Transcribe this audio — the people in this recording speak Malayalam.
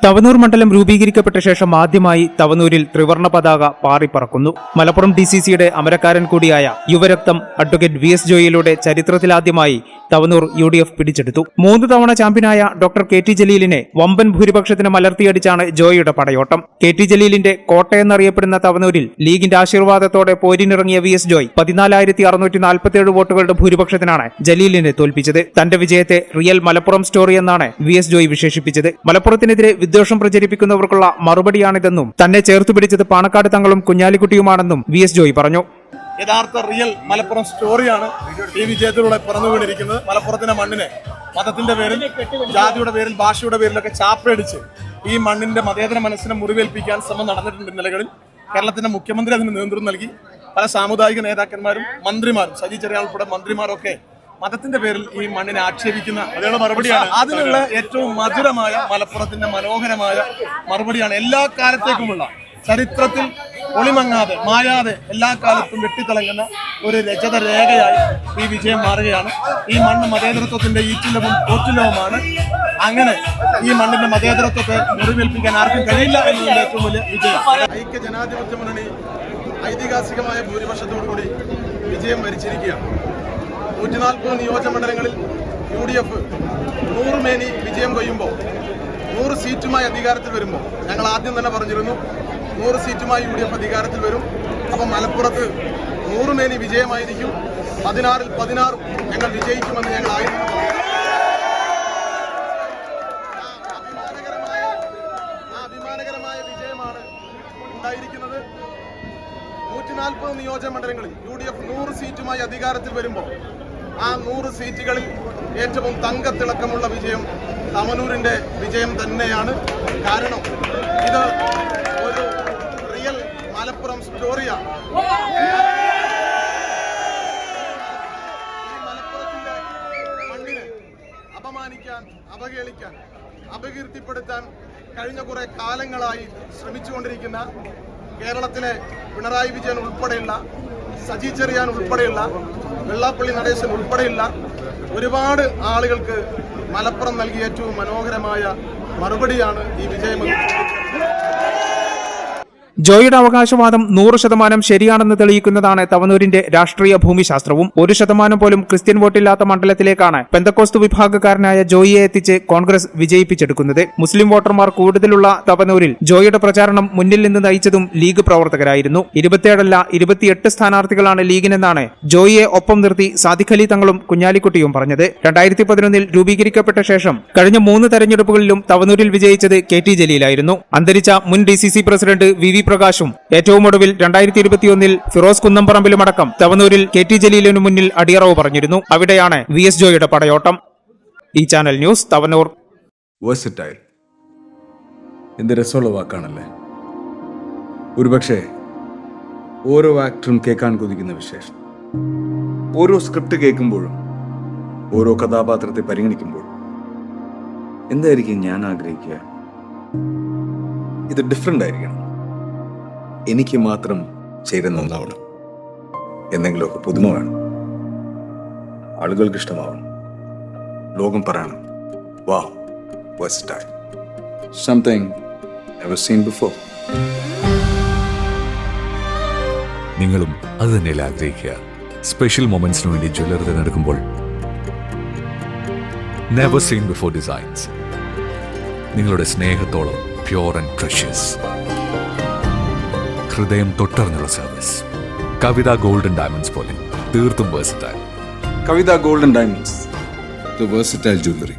തവനൂർ മണ്ഡലം രൂപീകരിക്കപ്പെട്ട ശേഷം ആദ്യമായി തവനൂരിൽ ത്രിവർണ പതാക പാറിപ്പറക്കുന്നു. മലപ്പുറം DCCയുടെ അമരക്കാരൻ കൂടിയായ യുവരക്തം അഡ്വക്കേറ്റ് VS ജോയിയിലൂടെ ചരിത്രത്തിലാദ്യമായി തവനൂർ UDF പിടിച്ചെടുത്തു. 3 തവണ ചാമ്പ്യനായ ഡോക്ടർ KT ജലീലിനെ വമ്പൻ ഭൂരിപക്ഷത്തിന് മലർത്തിയടിച്ചാണ് ജോയിയുടെ പടയോട്ടം. KT ജലീലിന്റെ കോട്ടയെന്നറിയപ്പെടുന്ന തവനൂരിൽ ലീഗിന്റെ ആശീർവാദത്തോടെ പോരിനിറങ്ങിയ VS ജോയ് 14,647 വോട്ടുകളുടെ ഭൂരിപക്ഷത്തിനാണ് ജലീലിനെ തോൽപ്പിച്ചത്. തന്റെ വിജയത്തെ റിയൽ മലപ്പുറം സ്റ്റോറി എന്നാണ് VS ജോയ് വിശേഷിപ്പിച്ചത്. മലപ്പുറത്തിനെതിരെ വിദ്വേഷം പ്രചരിപ്പിക്കുന്നവർക്കുള്ള മറുപടിയാണിതെന്നും തന്നെ ചേർത്തുപിടിച്ചത് പാണക്കാട് തങ്ങളും കുഞ്ഞാലിക്കുട്ടിയുമാണെന്നും VS ജോയ് പറഞ്ഞു. യഥാർത്ഥ റിയൽ മലപ്പുറം സ്റ്റോറിയാണ് ഈ വിജയത്തിലൂടെ പിറന്നു വീണിരിക്കുന്നത്. മലപ്പുറത്തിന്റെ മണ്ണിനെ മതത്തിന്റെ പേരിൽ, ജാതിയുടെ പേരിൽ, ഭാഷയുടെ പേരിലൊക്കെ ചാപ്പയടിച്ച് ഈ മണ്ണിന്റെ മതേതര മനസ്സിനെ മുറിവേൽപ്പിക്കാൻ ശ്രമം നടന്നിട്ടുണ്ട്. നിലകളിൽ കേരളത്തിന്റെ മുഖ്യമന്ത്രി അതിന് നേതൃത്വം നൽകി. പല സാമുദായിക നേതാക്കന്മാരും മന്ത്രിമാരും, സജി ചെറിയാൻ ഉൾപ്പെടെ മന്ത്രിമാരൊക്കെ മതത്തിന്റെ പേരിൽ ഈ മണ്ണിനെ ആക്ഷേപിക്കുന്ന മറുപടിയാണ്. അതിനുള്ള ഏറ്റവും മധുരമായ മലപ്പുറത്തിന്റെ മനോഹരമായ മറുപടിയാണ്. എല്ലാ കാലത്തേക്കുമുള്ള ചരിത്രത്തിൽ ഒളിമങ്ങാതെ മായാതെ എല്ലാ കാലത്തും വെട്ടിത്തിളങ്ങുന്ന ഒരു രചത രേഖയായി ഈ വിജയം മാറുകയാണ്. ഈ മണ്ണ് മതേതരത്വത്തിന്റെ ഈറ്റിലവും പോറ്റിലവുമാണ്. അങ്ങനെ ഈ മണ്ണിന്റെ മതേതരത്വത്തെ മുറിവേൽപ്പിക്കാൻ ആർക്കും കഴിയില്ല എന്നതിന്റെ ഏറ്റവും വലിയ വിജയം. ഐക്യ ജനാധിപത്യ മുന്നണി ഐതിഹാസികമായ ഭൂരിപക്ഷത്തോടുകൂടി വിജയം വരിച്ചിരിക്കുകയാണ്. 140 നിയോജകമണ്ഡലങ്ങളിൽ UDF 100 മേനി വിജയം കൊയ്യുമ്പോൾ 100 സീറ്റുമായി അധികാരത്തിൽ വരുമ്പോൾ ഞങ്ങൾ ആദ്യം തന്നെ പറഞ്ഞിരുന്നു 100 സീറ്റുമായി UDF അധികാരത്തിൽ വരും. അപ്പം മലപ്പുറത്ത് 100 മേനി വിജയമായിരിക്കും. 16-ൽ 16 ഞങ്ങൾ വിജയിക്കുമെന്ന് ഞങ്ങൾ ആയിരുന്നു. അഭിമാനകരമായ വിജയമാണ് ഉണ്ടായിരിക്കുന്നത്. 140 നിയോജകമണ്ഡലങ്ങളിൽ UDF 100 സീറ്റുമായി അധികാരത്തിൽ വരുമ്പോൾ ആ 100 സീറ്റുകളിൽ ഏറ്റവും തങ്കത്തിളക്കമുള്ള വിജയം തവനൂരിന്റെ വിജയം തന്നെയാണ്. കാരണം ഇത് ഒരു റിയൽ മലപ്പുറം സ്റ്റോറിയാണ്. ഈ മലപ്പുറത്തിന്റെ മണ്ണിനെ അപമാനിക്കാൻ, അവഹേളിക്കാൻ, അപകീർത്തിപ്പെടുത്താൻ കഴിഞ്ഞ കുറെ കാലങ്ങളായി ശ്രമിച്ചുകൊണ്ടിരിക്കുന്ന കേരളത്തിലെ പിണറായി വിജയൻ ഉൾപ്പെടെയുള്ള, സജി ചെറിയാൻ ഉൾപ്പെടെയുള്ള, വെള്ളാപ്പള്ളി നടേശൻ ഉൾപ്പെടെയുള്ള ഒരുപാട് ആളുകൾക്ക് മലപ്പുറം നൽകിയ ഏറ്റവും മനോഹരമായ മറുപടിയാണ് ഈ വിജയമെന്ന്. ജോയിയുടെ അവകാശവാദം 100% ശരിയാണെന്ന് തെളിയിക്കുന്നതാണ് തവനൂരിന്റെ രാഷ്ട്രീയ ഭൂമിശാസ്ത്രവും. 1% പോലും ക്രിസ്ത്യൻ വോട്ടില്ലാത്ത മണ്ഡലത്തിലേക്കാണ് പെന്തക്കോസ്തു വിഭാഗക്കാരനായ ജോയിയെ എത്തിച്ച് കോൺഗ്രസ് വിജയിപ്പിച്ചെടുക്കുന്നത്. മുസ്ലിം വോട്ടർമാർ കൂടുതലുള്ള തവനൂരിൽ ജോയിയുടെ പ്രചാരണം മുന്നിൽ നിന്ന് നയിച്ചതും ലീഗ് പ്രവർത്തകരായിരുന്നു. 27 അല്ല 28 സ്ഥാനാർത്ഥികളാണ് ലീഗിനെന്നാണ് ജോയിയെ ഒപ്പം നിർത്തി സാദിഖ് അലി തങ്ങളും കുഞ്ഞാലിക്കുട്ടിയും പറഞ്ഞത്. 2011 രൂപീകരിക്കപ്പെട്ട ശേഷം കഴിഞ്ഞ 3 തെരഞ്ഞെടുപ്പുകളിലും തവനൂരിൽ വിജയിച്ചത് KT ജലീലായിരുന്നു. അന്തരിച്ച മുൻ DCC പ്രസിഡന്റ് VV പ്രകാശും ഏറ്റവും ഒടുവിൽ 2021 ഫിറോസ് കുന്നംപറമ്പിലുമടക്കം തവനൂരിൽ KT ജലീലിനു മുന്നിൽ അടിയറവ് പറഞ്ഞിരുന്നു. അവിടെയാണ് VS ജോയിയുടെ പടയോട്ടം. ഈ ചാനൽ ന്യൂസ്, തവനൂർ. വേഴ്സറ്റൈൽ എന്ത് രസമുള്ള വാക്കാണല്ലേ. ഒരുപക്ഷെ ഓരോ ആക്ടറും കേൾക്കാൻ കൊതിക്കുന്ന വിശേഷം. ഓരോ സ്ക്രിപ്റ്റ് കേൾക്കുമ്പോഴും, ഓരോ കഥാപാത്രത്തെ പരിഗണിക്കുമ്പോഴും എന്തായിരിക്കും ഞാൻ ആഗ്രഹിക്കുക? ഇത് ഡിഫറെൻ്റ് ആയിരിക്കണം, എനിക്ക് മാത്രം ചേരുന്ന ഒന്നാവണം, എന്തെങ്കിലുമൊക്കെ പുതുമ വേണം, ആളുകൾക്ക് ഇഷ്ടമാവണം, ലോകം പറയണം, വാ versatile, something never seen before. നിങ്ങളും അത് തന്നെയല്ലേ ആഗ്രഹിക്കുക? സ്പെഷ്യൽ മൊമെന്റ്സിന് വേണ്ടി ജ്വല്ലറി തിരഞ്ഞെടുക്കുമ്പോൾ നെവർ സീൻ ബിഫോർ ഡിസൈൻസ്, നിങ്ങളുടെ സ്നേഹത്തോളം പ്യോർ ആൻഡ് പ്രഷ്യസ്, ഹൃദയം തൊട്ടറിഞ്ഞുള്ള സർവീസ്. കവിത ഗോൾഡൻ ഡയമണ്ട്സ് പോലെ തീർത്തും versatile. Kavitha golden diamonds, the versatile jewellery.